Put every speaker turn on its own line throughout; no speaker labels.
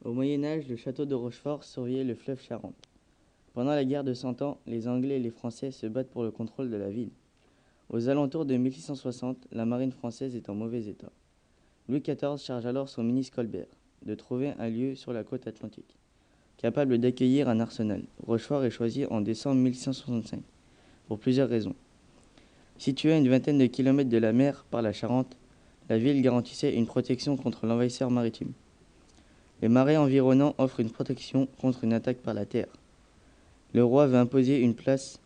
Au Moyen Âge, le château de Rochefort surveillait le fleuve Charente. Pendant la guerre de Cent Ans, les Anglais et les Français se battent pour le contrôle de la ville. Aux alentours de 1660, la marine française est en mauvais état. Louis XIV charge alors son ministre Colbert de trouver un lieu sur la côte atlantique, capable d'accueillir un arsenal. Rochefort est choisi en décembre 1665, pour plusieurs raisons. Située à une vingtaine de kilomètres de la mer par la Charente, la ville garantissait une protection contre l'envahisseur maritime. Les marais environnants offrent une protection contre une attaque par la terre. Le roi veut imposer une place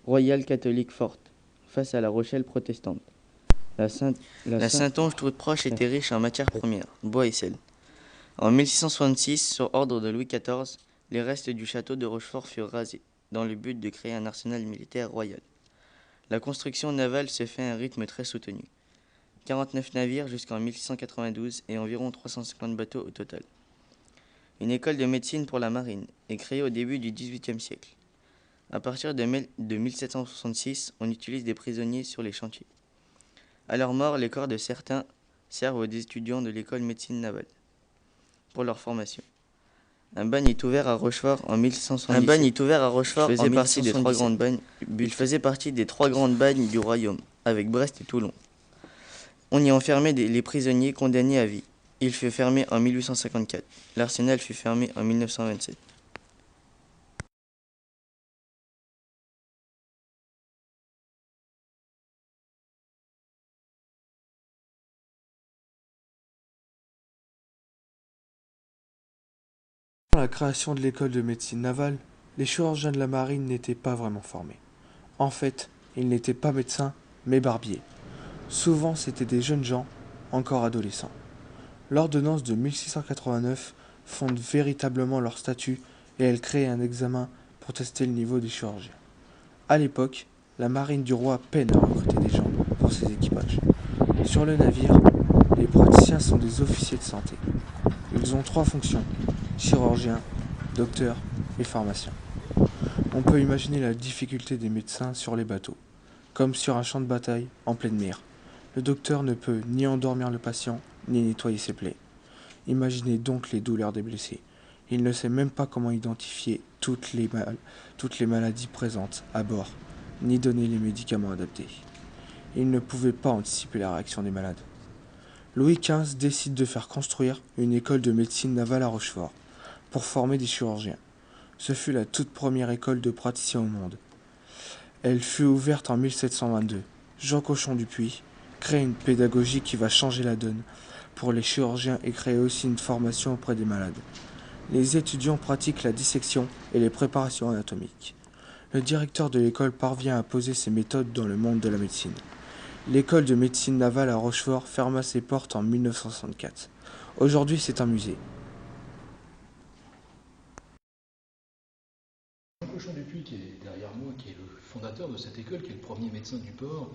royale catholique forte, face à la Rochelle protestante. La Saintonge toute proche était riche en matières premières, bois et sel. En 1666, sur ordre de Louis XIV, les restes du château de Rochefort furent rasés, dans le but de créer un arsenal militaire royal. La construction navale se fait à un rythme très soutenu. 49 navires jusqu'en 1692 et environ 350 bateaux au total. Une école de médecine pour la marine est créée au début du XVIIIe siècle. À partir de 1766, on utilise des prisonniers sur les chantiers. À leur mort, les corps de certains servent aux étudiants de l'école médecine navale pour leur formation. Un bagne est ouvert à Rochefort en 1677. Il faisait partie des trois grandes bagnes du royaume, avec Brest et Toulon. On y enfermait les prisonniers condamnés à vie. Il fut fermé en 1854. L'arsenal fut fermé en 1927.
Avant la création de l'école de médecine navale, les chirurgiens de la marine n'étaient pas vraiment formés. En fait, ils n'étaient pas médecins, mais barbiers. Souvent, c'étaient des jeunes gens, encore adolescents. L'ordonnance de 1689 fonde véritablement leur statut et elle crée un examen pour tester le niveau des chirurgiens. À l'époque, la marine du roi peine à recruter des gens pour ses équipages. Sur le navire, les praticiens sont des officiers de santé. Ils ont trois fonctions: chirurgien, docteur et pharmacien. On peut imaginer la difficulté des médecins sur les bateaux, comme sur un champ de bataille en pleine mer. Le docteur ne peut ni endormir le patient, ni nettoyer ses plaies. Imaginez donc les douleurs des blessés. Il ne sait même pas comment identifier toutes les maladies présentes à bord, ni donner les médicaments adaptés. Il ne pouvait pas anticiper la réaction des malades. Louis XV décide de faire construire une école de médecine navale à Rochefort pour former des chirurgiens. Ce fut la toute première école de praticiens au monde. Elle fut ouverte en 1722. Jean Cochon du Puy crée une pédagogie qui va changer la donne pour les chirurgiens et crée aussi une formation auprès des malades. Les étudiants pratiquent la dissection et les préparations anatomiques. Le directeur de l'école parvient à poser ses méthodes dans le monde de la médecine. L'école de médecine navale à Rochefort ferma ses portes en 1964. Aujourd'hui, c'est un musée.
Jean Cochon du Puy, qui est derrière moi, qui est le fondateur de cette école, qui est le premier médecin du port,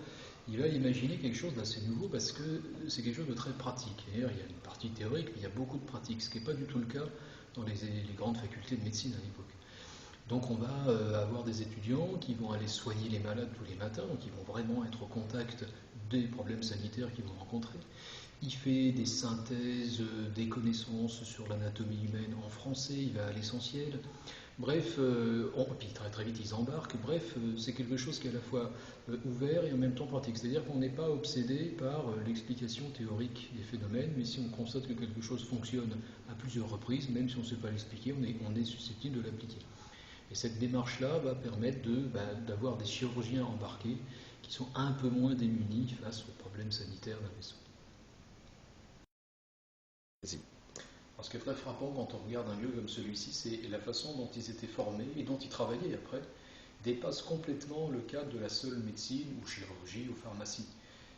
il a imaginé quelque chose d'assez nouveau parce que c'est quelque chose de très pratique. D'ailleurs, il y a une partie théorique, mais il y a beaucoup de pratique, ce qui n'est pas du tout le cas dans les grandes facultés de médecine à l'époque. Donc on va avoir des étudiants qui vont aller soigner les malades tous les matins, donc ils vont vraiment être au contact des problèmes sanitaires qu'ils vont rencontrer. Il fait des synthèses, des connaissances sur l'anatomie humaine en français, il va à l'essentiel. Bref, puis très très vite ils embarquent. Bref, c'est quelque chose qui est à la fois ouvert et en même temps pratique. C'est-à-dire qu'on n'est pas obsédé par l'explication théorique des phénomènes, mais si on constate que quelque chose fonctionne à plusieurs reprises, même si on ne sait pas l'expliquer, on est susceptible de l'appliquer. Et cette démarche-là va permettre d'avoir des chirurgiens embarqués qui sont un peu moins démunis face aux problèmes sanitaires d'un vaisseau.
Vas-y.
Alors, ce qui est très frappant quand on regarde un lieu comme celui-ci, c'est la façon dont ils étaient formés et dont ils travaillaient après dépasse complètement le cadre de la seule médecine ou chirurgie ou pharmacie.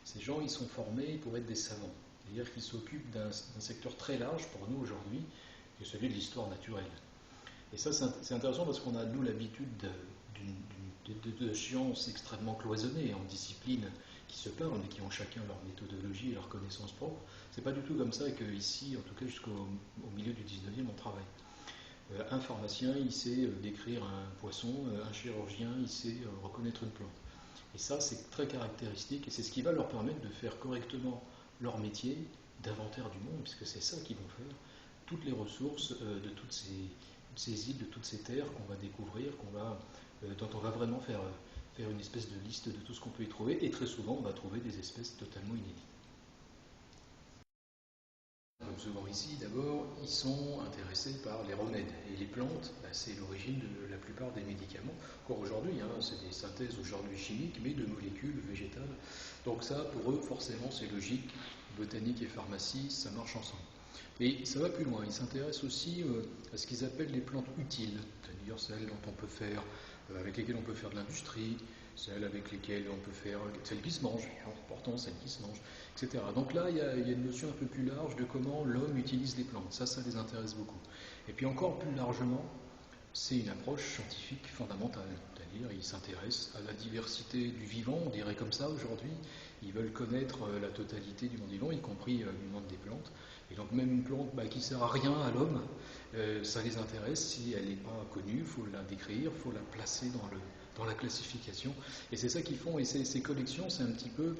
Ces gens, ils sont formés pour être des savants, c'est-à-dire qu'ils s'occupent d'un secteur très large pour nous aujourd'hui, qui est celui de l'histoire naturelle. Et ça, c'est intéressant parce qu'on a, nous, l'habitude de sciences extrêmement cloisonnées, en disciplines qui se parlent, mais qui ont chacun leur méthodologie et leur connaissance propre. C'est pas du tout comme ça qu'ici, en tout cas jusqu'au milieu du 19e, on travaille. Un pharmacien, il sait décrire un poisson, un chirurgien, il sait reconnaître une plante. Et ça, c'est très caractéristique, et c'est ce qui va leur permettre de faire correctement leur métier d'inventaire du monde, puisque c'est ça qu'ils vont faire, toutes les ressources de toutes ces îles, de toutes ces terres qu'on va découvrir, dont on va vraiment faire une espèce de liste de tout ce qu'on peut y trouver, et très souvent on va trouver des espèces totalement inédites. Souvent ici, d'abord, ils sont intéressés par les remèdes. Et les plantes, c'est l'origine de la plupart des médicaments. Encore aujourd'hui, c'est des synthèses aujourd'hui chimiques, mais de molécules végétales. Donc ça, pour eux, forcément, c'est logique. Botanique et pharmacie, ça marche ensemble. Et ça va plus loin. Ils s'intéressent aussi à ce qu'ils appellent les plantes utiles, c'est-à-dire celles avec lesquelles on peut faire de l'industrie, celles avec lesquelles on peut faire, celles qui se mangent, important, celles qui se mangent, etc. Donc là, il y a une notion un peu plus large de comment l'homme utilise les plantes. Ça les intéresse beaucoup. Et puis encore plus largement, c'est une approche scientifique fondamentale. C'est-à-dire, ils s'intéressent à la diversité du vivant, on dirait comme ça aujourd'hui. Ils veulent connaître la totalité du monde vivant, y compris du monde des plantes. Et donc même une plante qui ne sert à rien à l'homme, ça les intéresse. Si elle n'est pas connue, il faut la décrire, il faut la placer dans la classification. Et c'est ça qu'ils font. Et ces collections, c'est un petit peu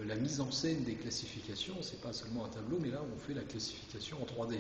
la mise en scène des classifications. C'est pas seulement un tableau, mais là on fait la classification en 3D.